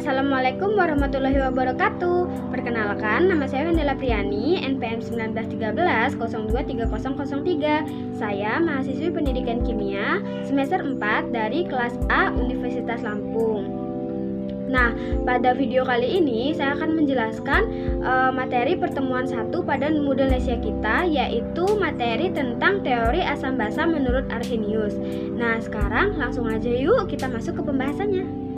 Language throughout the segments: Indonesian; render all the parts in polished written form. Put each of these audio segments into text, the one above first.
Assalamualaikum warahmatullahi wabarakatuh. Perkenalkan, nama saya Wendela Priani, NPM 1913 023003. Saya mahasiswi pendidikan kimia semester 4 dari kelas A Universitas Lampung. Nah, pada video kali ini saya akan menjelaskan materi pertemuan 1 pada modul lesia kita, yaitu materi tentang teori asam basa menurut Arrhenius. Nah, sekarang langsung aja yuk kita masuk ke pembahasannya.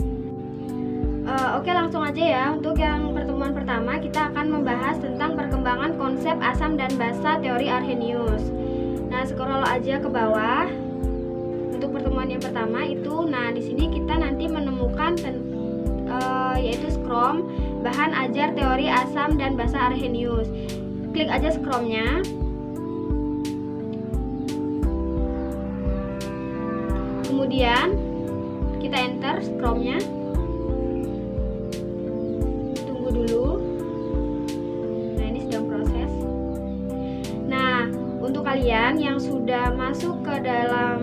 Oke, langsung aja ya. Untuk yang pertemuan pertama, kita akan membahas tentang perkembangan konsep asam dan basa teori Arrhenius. Nah, scroll aja ke bawah. Untuk pertemuan yang pertama itu, nah di sini kita nanti menemukan yaitu skrom, bahan ajar teori asam dan basa Arrhenius. Klik aja skromnya. Kemudian kita enter skromnya. Dulu. Nah, ini sedang proses. Nah, untuk kalian yang sudah masuk ke dalam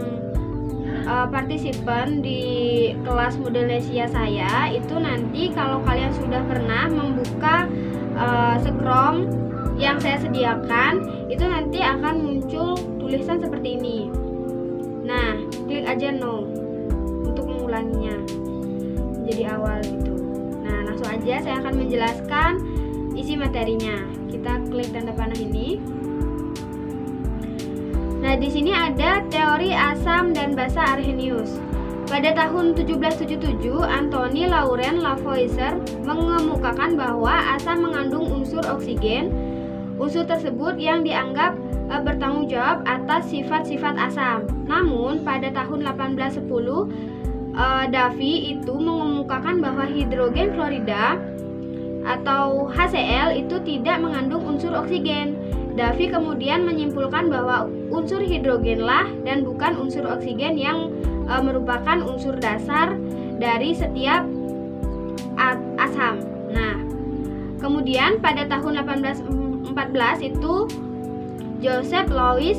partisipan di kelas modul lesia saya, itu nanti kalau kalian sudah pernah membuka skrom yang saya sediakan, itu nanti akan muncul tulisan seperti ini. Nah, klik aja no untuk mengulanginya jadi awal gitu. Nah, langsung aja saya akan menjelaskan isi materinya. Kita klik tanda panah ini. Nah, di sini ada teori asam dan basa Arrhenius. Pada tahun 1777, Anthony Laurent Lavoisier mengemukakan bahwa asam mengandung unsur oksigen. Unsur tersebut yang dianggap bertanggung jawab atas sifat-sifat asam. Namun, pada tahun 1810 Davy itu mengemukakan bahwa hidrogen klorida atau HCl itu tidak mengandung unsur oksigen. Davy kemudian menyimpulkan bahwa unsur hidrogenlah dan bukan unsur oksigen yang merupakan unsur dasar dari setiap asam. Nah, kemudian pada tahun 1814 itu Joseph Louis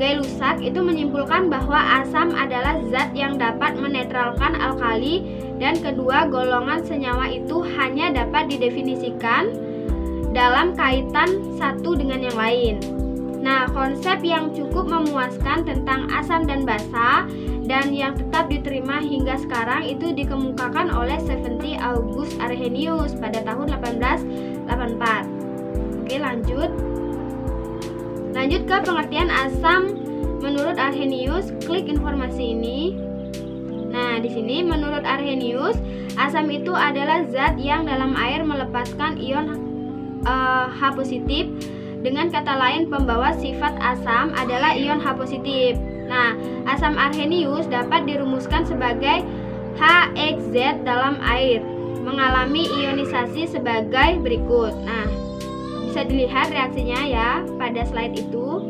Gay-Lussac itu menyimpulkan bahwa asam adalah zat yang dapat menetralkan alkali, dan kedua golongan senyawa itu hanya dapat didefinisikan dalam kaitan satu dengan yang lain. Nah, konsep yang cukup memuaskan tentang asam dan basa dan yang tetap diterima hingga sekarang itu dikemukakan oleh Seventy August Arrhenius pada tahun 1884. Oke, lanjut ke pengertian asam menurut Arrhenius. Klik informasi ini. Nah, di sini menurut Arrhenius, asam itu adalah zat yang dalam air melepaskan ion H positif. Dengan kata lain, pembawa sifat asam adalah ion H positif. Nah, asam Arrhenius dapat dirumuskan sebagai HXZ dalam air, mengalami ionisasi sebagai berikut. Nah, bisa dilihat reaksinya ya pada slide itu.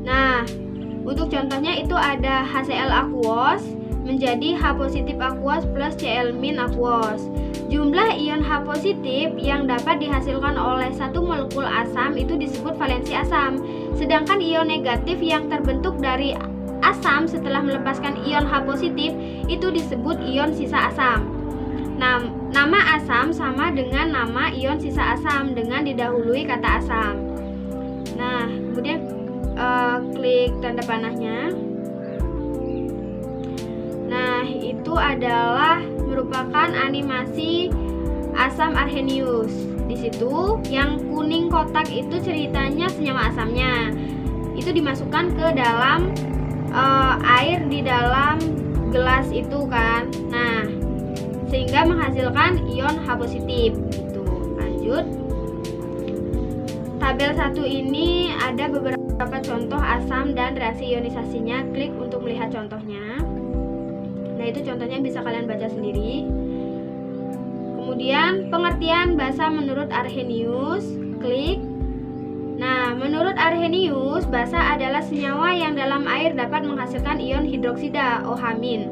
Nah, untuk contohnya itu ada HCl aquos menjadi H positif aquos plus Cl min aquos. Jumlah ion H positif yang dapat dihasilkan oleh satu molekul asam itu disebut valensi asam. Sedangkan ion negatif yang terbentuk dari asam setelah melepaskan ion H positif itu disebut ion sisa asam. Nah, nama asam sama dengan nama ion sisa asam dengan didahului kata asam. Nah, kemudian klik tanda panahnya. Nah, itu adalah merupakan animasi asam Arrhenius. Di situ yang kuning kotak itu ceritanya senyawa asamnya. Itu dimasukkan ke dalam air di dalam gelas itu kan. Nah, sehingga menghasilkan ion H positif. Gitu. Lanjut. Tabel 1 ini ada beberapa contoh asam dan reaksi ionisasinya. Klik untuk melihat contohnya. Nah, itu contohnya bisa kalian baca sendiri. Kemudian pengertian basa menurut Arrhenius. Klik. Nah, menurut Arrhenius, basa adalah senyawa yang dalam air dapat menghasilkan ion hidroksida OH-.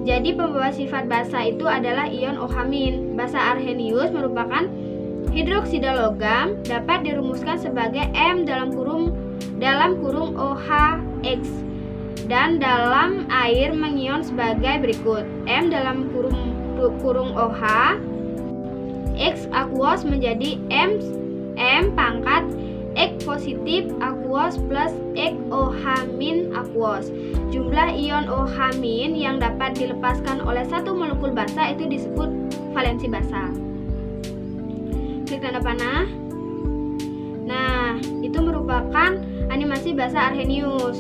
Jadi pembawa sifat basa itu adalah ion OH-. Basa Arrhenius merupakan hidroksida logam, dapat dirumuskan sebagai M dalam kurung OHX dan dalam air mengion sebagai berikut. M dalam kurung kurung OH, X aqueous menjadi M pangkat X positif aqueous plus X OH min aqueous. Jumlah ion OH min yang dapat dilepaskan oleh satu molekul basa itu disebut valensi basa. Klik tanda panah. Nah, itu merupakan animasi basa Arrhenius.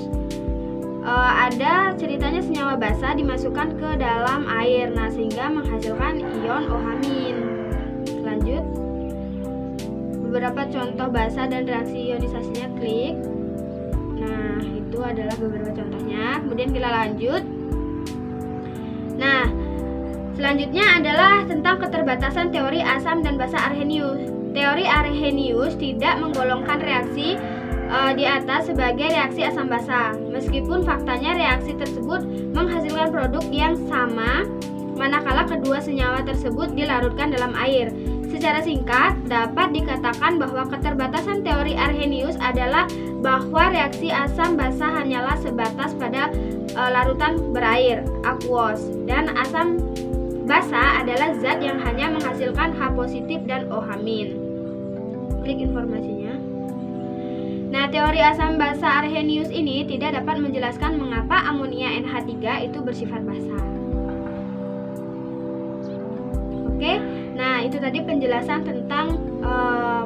Ada ceritanya senyawa basa dimasukkan ke dalam air, nah sehingga menghasilkan ion OH min. Lanjut, beberapa contoh basa dan reaksi ionisasinya, klik. Nah, itu adalah beberapa contohnya. Kemudian kita lanjut. Nah, selanjutnya adalah tentang keterbatasan teori asam dan basa Arrhenius. Teori Arrhenius tidak menggolongkan reaksi di atas sebagai reaksi asam basa, meskipun faktanya reaksi tersebut menghasilkan produk yang sama manakala kedua senyawa tersebut dilarutkan dalam air. Secara singkat, dapat dikatakan bahwa keterbatasan teori Arrhenius adalah bahwa reaksi asam basa hanyalah sebatas pada larutan berair, aqueous, dan asam basa adalah zat yang hanya menghasilkan H positif dan OH min. Klik informasinya. Nah, teori asam basa Arrhenius ini tidak dapat menjelaskan mengapa amonia NH3 itu bersifat basa. Oke, nah itu tadi penjelasan tentang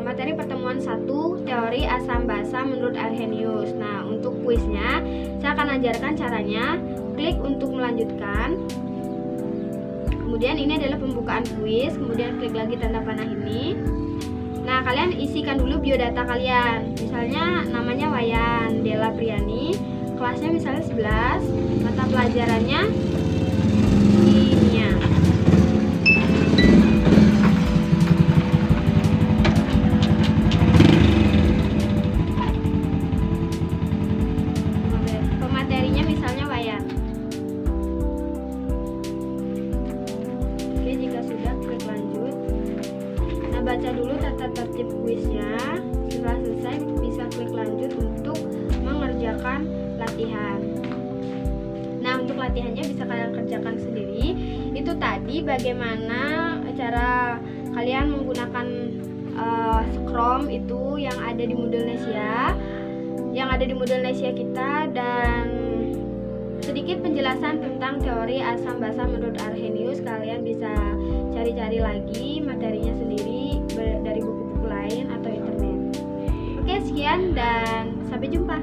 materi pertemuan 1 teori asam basa menurut Arrhenius. Nah, untuk kuisnya saya akan ajarkan caranya. Klik untuk melanjutkan. Kemudian ini adalah pembukaan kuis, kemudian klik lagi tanda panah ini. Nah, kalian isikan dulu biodata kalian. Misalnya namanya Wayan Della Priani, kelasnya misalnya 11, mata pelajarannya kimia. Pematerinya misalnya Wayan. Oke, jika sudah klik lanjut. Nah, baca dulu tata tertib kuisnya. Setelah selesai bisa klik lanjut untuk mengerjakan latihan. Nah, untuk latihannya bisa kalian kerjakan sendiri. Itu tadi bagaimana cara kalian menggunakan Scrum itu yang ada di Moodle Nesia kita, dan sedikit penjelasan tentang teori asam basa menurut Arrhenius. Kalian bisa cari-cari lagi materinya sendiri dari buku-buku lain atau internet. Oke, sekian dan sampai jumpa.